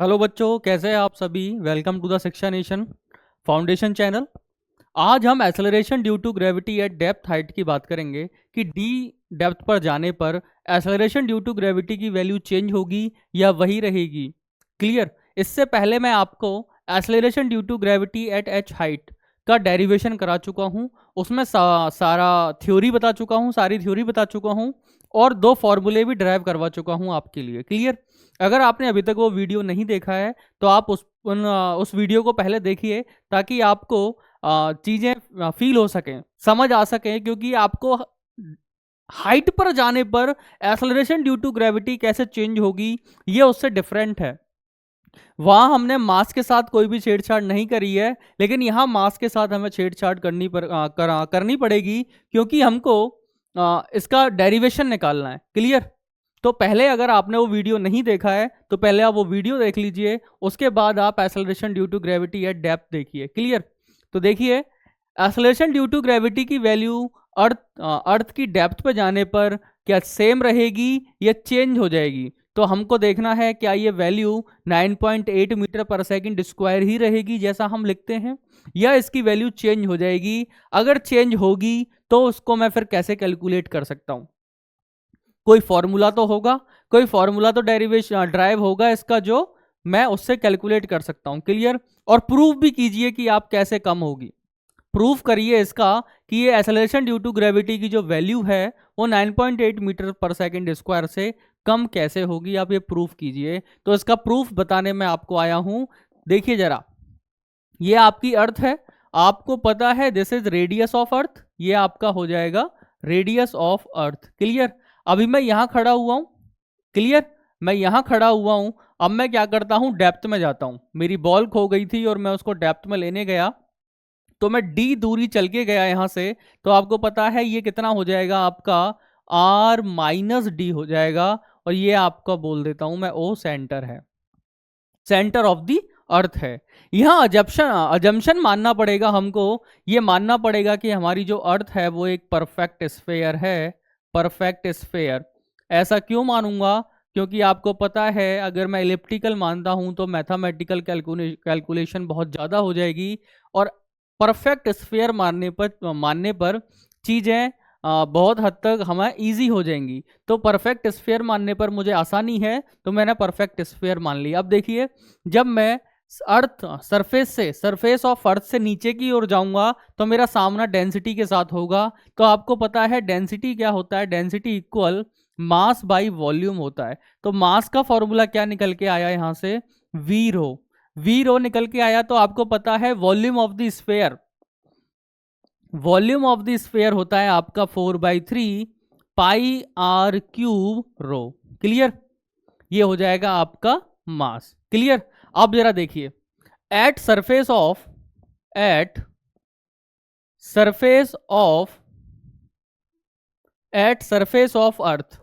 Hello बच्चों, कैसे हैं आप सभी। Welcome to the Shiksha nation foundation channel. आज हम acceleration due to gravity at depth height की बात करेंगे कि डी डेप्थ पर जाने पर एक्सेलरेशन ड्यू टू ग्रेविटी की वैल्यू चेंज होगी या वही रहेगी। क्लियर। इससे पहले मैं आपको acceleration due to gravity at h height का डेरिवेशन करा चुका हूँ। उसमें सारा थ्योरी बता चुका हूँ, सारी थ्योरी बता चुका हूँ और दो फॉर्मूले भी ड्राइव करवा चुका हूँ आपके लिए। क्लियर। अगर आपने अभी तक वो वीडियो नहीं देखा है तो आप उस वीडियो को पहले देखिए, ताकि आपको चीज़ें फील हो सकें, समझ आ सकें, क्योंकि आपको हाइट पर जाने पर एक्सेलरेशन ड्यू टू ग्रेविटी कैसे चेंज होगी ये उससे डिफरेंट है। वहाँ हमने मास के साथ कोई भी छेड़छाड़ नहीं करी है, लेकिन यहाँ मास के साथ हमें छेड़छाड़ करनी पड़ेगी, क्योंकि हमको इसका डेरिवेशन निकालना है। क्लियर। तो पहले अगर आपने वो वीडियो नहीं देखा है तो पहले आप वो वीडियो देख लीजिए, उसके बाद आप acceleration due to gravity at depth देखिए। क्लियर। तो देखिए, एक्सेलरेशन ड्यू टू ग्रेविटी की वैल्यू अर्थ की डेप्थ पे जाने पर क्या सेम रहेगी या चेंज हो जाएगी। तो हमको देखना है क्या ये वैल्यू 9.8 मीटर पर सेकंड स्क्वायर ही रहेगी जैसा हम लिखते हैं, या इसकी वैल्यू चेंज हो जाएगी। अगर चेंज होगी तो उसको मैं फिर कैसे कैलकुलेट कर सकता हूँ। कोई फॉर्मूला तो होगा, कोई फॉर्मूला तो डेरिवेशन ड्राइव होगा इसका, जो मैं उससे कैलकुलेट कर सकता हूँ। क्लियर। और प्रूफ भी कीजिए कि आप कैसे कम होगी। प्रूफ करिए इसका कि ये एक्सेलरेशन ड्यू टू ग्रेविटी की जो वैल्यू है वो 9.8 मीटर पर सेकंड स्क्वायर से कम कैसे होगी, आप ये प्रूफ कीजिए। तो इसका प्रूफ बताने में आपको आया हूं। देखिए जरा, ये आपकी अर्थ है, आपको पता है दिस इज रेडियस ऑफ अर्थ, ये आपका हो जाएगा रेडियस ऑफ अर्थ। क्लियर। अभी मैं यहां खड़ा हुआ हूं। क्लियर। मैं यहां खड़ा हुआ हूं। अब मैं क्या करता हूं, डेप्थ में जाता हूं। मेरी बॉल खो गई थी और मैं उसको डेप्थ में लेने गया, तो मैं डी दूरी चल के गया यहां से। तो आपको पता है ये कितना हो जाएगा, आपका आर माइनस डी हो जाएगा। और ये आपका बोल देता हूं मैं ओ सेंटर है, सेंटर ऑफ दी अर्थ है। यहाँ अजम्पशन मानना पड़ेगा हमको। ये मानना पड़ेगा कि हमारी जो अर्थ है वो एक परफेक्ट स्फेयर है। Perfect sphere. ऐसा क्यों मानूंगा, क्योंकि आपको पता है अगर मैं इलिप्टिकल मानता हूं तो मैथमेटिकल कैलकुलेशन बहुत ज़्यादा हो जाएगी, और परफेक्ट स्फेयर मानने पर चीज़ें बहुत हद तक हमें इजी हो जाएंगी। तो परफेक्ट स्फेयर मानने पर मुझे आसानी है, तो मैंने परफेक्ट स्फेयर मान ली। अब देखिए, जब मैं सरफेस ऑफ अर्थ से नीचे की ओर जाऊंगा तो मेरा सामना डेंसिटी के साथ होगा। तो आपको पता है डेंसिटी क्या होता है, density equal mass by volume होता है। तो मास का फॉर्मूला क्या निकल के आया यहां से, वी रो। वी रो निकल के आया। तो आपको पता है volume of the sphere, volume of the sphere होता है आपका 4/3 pi r cube rho. Clear. ये हो जाएगा आपका मास। क्लियर। अब जरा देखिए, at surface of at surface of at surface of earth,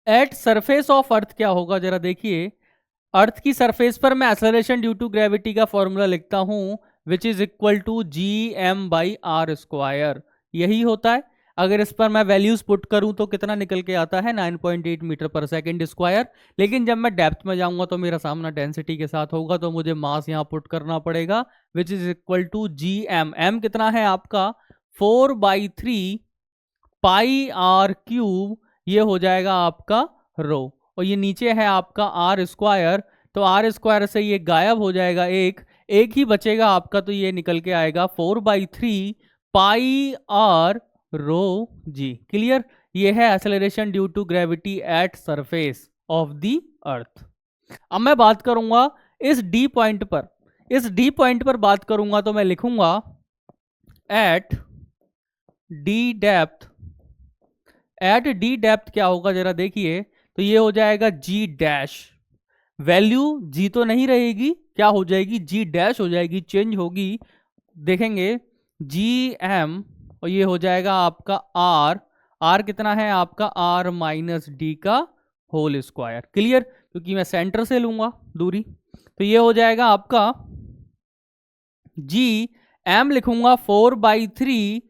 at surface of earth क्या होगा जरा देखिए। अर्थ की सरफेस पर मैं एक्सेलरेशन ड्यू टू ग्रेविटी का फॉर्मूला लिखता हूं, which is equal to g m by r square. यही होता है। अगर इस पर मैं वैल्यूज पुट करूं तो कितना निकल के आता है, 9.8 मीटर पर सेकंड स्क्वायर। लेकिन जब मैं डेप्थ में जाऊंगा तो मेरा सामना डेंसिटी के साथ होगा, तो मुझे मास यहां पुट करना पड़ेगा, which is equal to g m. M कितना है आपका 4/3 पाई आर क्यूब, ये हो जाएगा आपका रो। और ये नीचे है आपका आर स्क्वायर। तो आर स्क्वायर से ये गायब हो जाएगा, एक एक ही बचेगा आपका, तो ये निकल के आएगा 4/3 pi are row ji. Clear. ये है acceleration due to gravity at surface of the earth. अब मैं बात करूंगा इस डी पॉइंट पर, इस डी पॉइंट पर बात करूंगा तो मैं लिखूंगा at d depth. At d depth क्या होगा जरा देखिए, तो ये हो जाएगा जी डैश। वैल्यू जी तो नहीं रहेगी, क्या हो जाएगी, जी डैश हो जाएगी, चेंज होगी। देखेंगे जी एम, और ये हो जाएगा आपका आर। आर कितना है आपका, आर माइनस डी का होल स्क्वायर। क्लियर। क्योंकि मैं सेंटर से लूंगा दूरी, तो ये हो जाएगा आपका जी एम लिखूंगा 4/3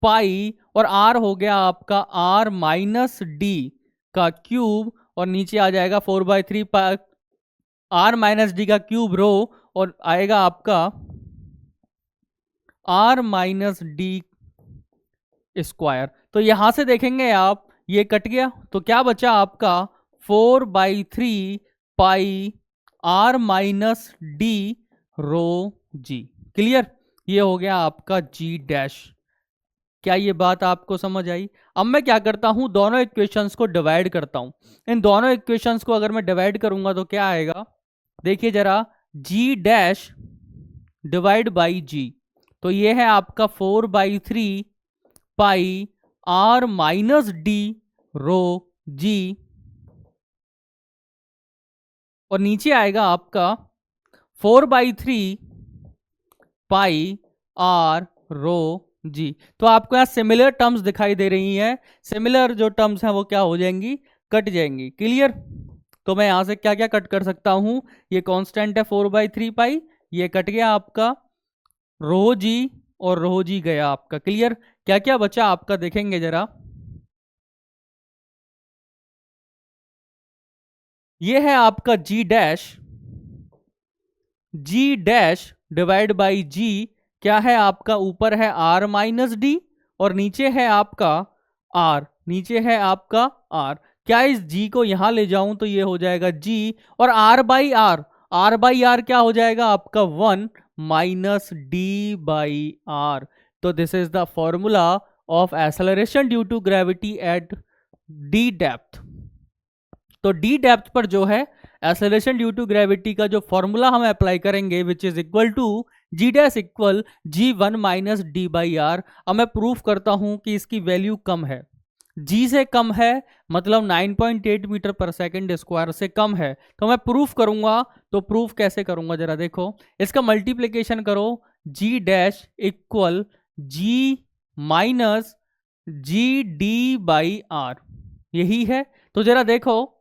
पाई, और आर हो गया आपका आर माइनस डी का क्यूब और नीचे आ जाएगा 4/3 r माइनस डी का क्यूब रो और आएगा आपका r माइनस डी स्क्वायर। तो यहां से देखेंगे आप, ये कट गया तो क्या बचा आपका 4/3 पाई r माइनस डी रो जी। क्लियर? ये हो गया आपका g डैश। क्या ये बात आपको समझ आई? अब मैं क्या करता हूं, दोनों इक्वेशंस को डिवाइड करता हूं। इन दोनों इक्वेशंस को अगर मैं डिवाइड करूंगा तो क्या आएगा, देखिए जरा, g dash divide by g, तो ये है आपका 4/3 पाई r माइनस डी रो g, और नीचे आएगा आपका 4/3 पाई r रो जी। तो आपको यहाँ सिमिलर टर्म्स दिखाई दे रही हैं, सिमिलर जो टर्म्स हैं वो क्या हो जाएंगी, कट जाएंगी। क्लियर? तो मैं यहाँ से क्या क्या कट कर सकता हूँ, ये कांस्टेंट है 4/3 पाई, ये कट गया आपका, रो जी और रो जी गया आपका। क्लियर? क्या क्या बचा आपका देखेंगे जरा, ये है आपका जी डैश डिवाइड बाई जी, क्या है आपका, ऊपर है r माइनस डी और नीचे है आपका r, नीचे है आपका r। क्या इस g को यहां ले जाऊं तो ये हो जाएगा g, और r बाई आर क्या हो जाएगा आपका 1 माइनस डी बाई आर। तो this is the formula of acceleration due to gravity at d depth. तो d डेप्थ पर जो है एक्सेलरेशन ड्यू टू ग्रेविटी का जो फॉर्मूला हम अप्लाई करेंगे, which is equal to g dash equal g1 minus D by r. अब मैं प्रूफ करता हूं कि इसकी वैल्यू कम है, g से कम है, मतलब 9.8 मीटर पर सेकेंड स्क्वायर से कम है। तो मैं प्रूफ करूंगा, तो प्रूफ कैसे करूंगा जरा देखो, इसका मल्टीप्लीकेशन करो, g dash equal g minus g d by r, यही है। तो जरा देखो,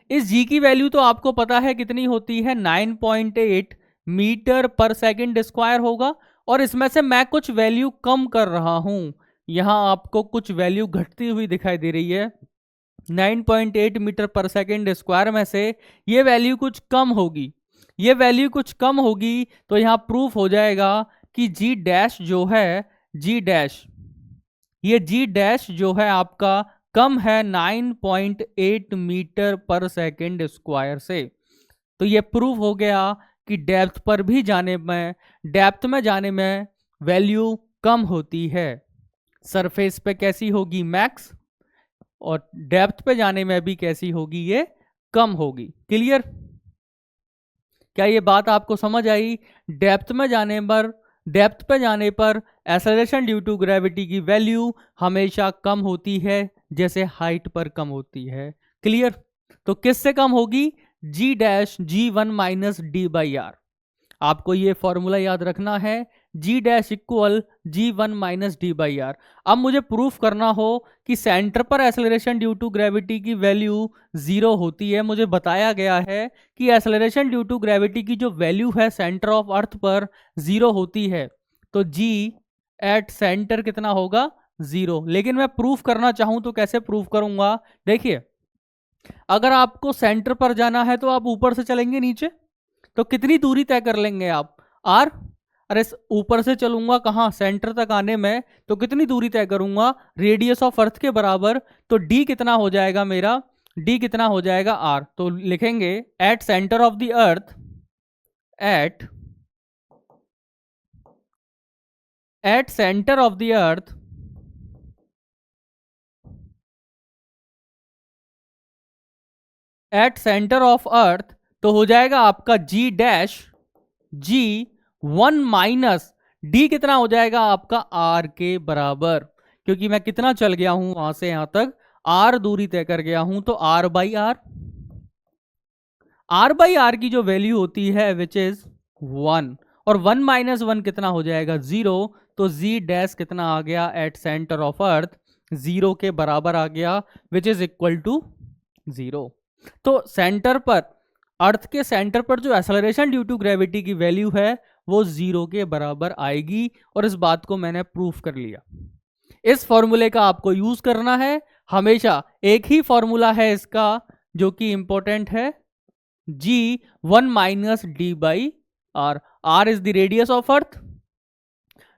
इस g की वैल्यू तो आपको पता है कितनी होती है, 9.8 मीटर पर सेकंड स्क्वायर होगा, और इसमें से मैं कुछ वैल्यू कम कर रहा हूं, यहां आपको कुछ वैल्यू घटती हुई दिखाई दे रही है। 9.8 मीटर पर सेकंड स्क्वायर में से ये वैल्यू कुछ कम होगी, ये वैल्यू कुछ कम होगी, तो यहां प्रूफ हो जाएगा कि g डैश जो है, g डैश, ये g डैश जो है आपका कम है 9.8 मीटर पर सेकेंड स्क्वायर से। तो ये प्रूफ हो गया कि डेप्थ पर भी जाने में, डेप्थ में जाने में वैल्यू कम होती है। सरफेस पे कैसी होगी, मैक्स, और डेप्थ पे जाने में भी कैसी होगी, ये कम होगी। क्लियर? क्या ये बात आपको समझ आई? डेप्थ पे जाने पर एक्सेलरेशन ड्यू टू ग्रेविटी की वैल्यू हमेशा कम होती है, जैसे हाइट पर कम होती है। क्लियर? तो किससे कम होगी, g dash g1 minus D by r. आपको ये फॉर्मूला याद रखना है, g dash equal g1 minus D by r. अब मुझे प्रूफ करना हो कि सेंटर पर एक्सेलरेशन ड्यू टू ग्रेविटी की वैल्यू 0 होती है। मुझे बताया गया है कि एक्सेलरेशन ड्यू टू ग्रेविटी की जो वैल्यू है सेंटर ऑफ अर्थ पर 0 होती है, तो g एट सेंटर कितना होगा, 0। लेकिन मैं प्रूफ करना चाहूं तो कैसे प्रूफ करूंगा, देखिए, अगर आपको सेंटर पर जाना है तो आप ऊपर से चलेंगे नीचे, तो कितनी दूरी तय कर लेंगे आप, r। अरे ऊपर से चलूंगा कहाँ, सेंटर तक आने में, तो कितनी दूरी तय करूंगा, रेडियस ऑफ अर्थ के बराबर। तो d कितना हो जाएगा मेरा, d कितना हो जाएगा r। तो लिखेंगे at centre of the earth, at centre of the earth, at centre of earth, तो हो जाएगा आपका g dash g1 minus D कितना हो जाएगा आपका r के बराबर, क्योंकि मैं कितना चल गया हूं वहां से यहां तक, r दूरी तय कर गया हूं, तो r बाई आर की जो वैल्यू होती है विच इज 1, और 1 माइनस 1 कितना हो जाएगा, 0। तो g डैश कितना आ गया एट सेंटर ऑफ अर्थ, 0 के बराबर आ गया, विच इज इक्वल टू 0। तो सेंटर पर, अर्थ के सेंटर पर जो एक्सेलरेशन ड्यू टू ग्रेविटी की वैल्यू है वो 0 के बराबर आएगी, और इस बात को मैंने प्रूफ कर लिया। इस फॉर्मूले का आपको यूज करना है हमेशा एक ही फॉर्मूला है इसका जो कि इंपॉर्टेंट है, g 1 minus D by r. R is the radius of earth,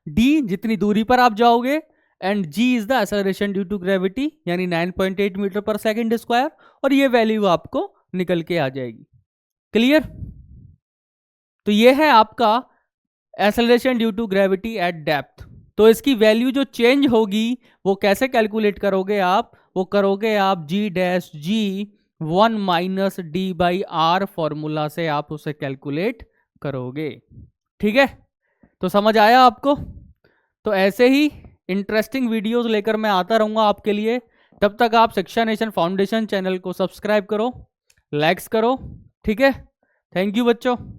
d जितनी दूरी पर आप जाओगे, and g is the acceleration due to gravity यानी 9.8 मीटर पर सेकेंड स्क्वायर, और ये वैल्यू आपको निकल के आ जाएगी। क्लियर? तो ये है आपका acceleration due to gravity at depth. तो इसकी वैल्यू जो चेंज होगी वो कैसे कैलकुलेट करोगे आप, वो करोगे आप G dash G 1 minus D by R formula से आप उसे कैलकुलेट करोगे। ठीक है, तो समझ आया आपको? तो ऐसे ही इंटरेस्टिंग वीडियोस लेकर मैं आता रहूंगा आपके लिए। तब तक आप शिक्षा नेशन फाउंडेशन चैनल को सब्सक्राइब करो, लाइक्स करो। ठीक है, थैंक यू बच्चों।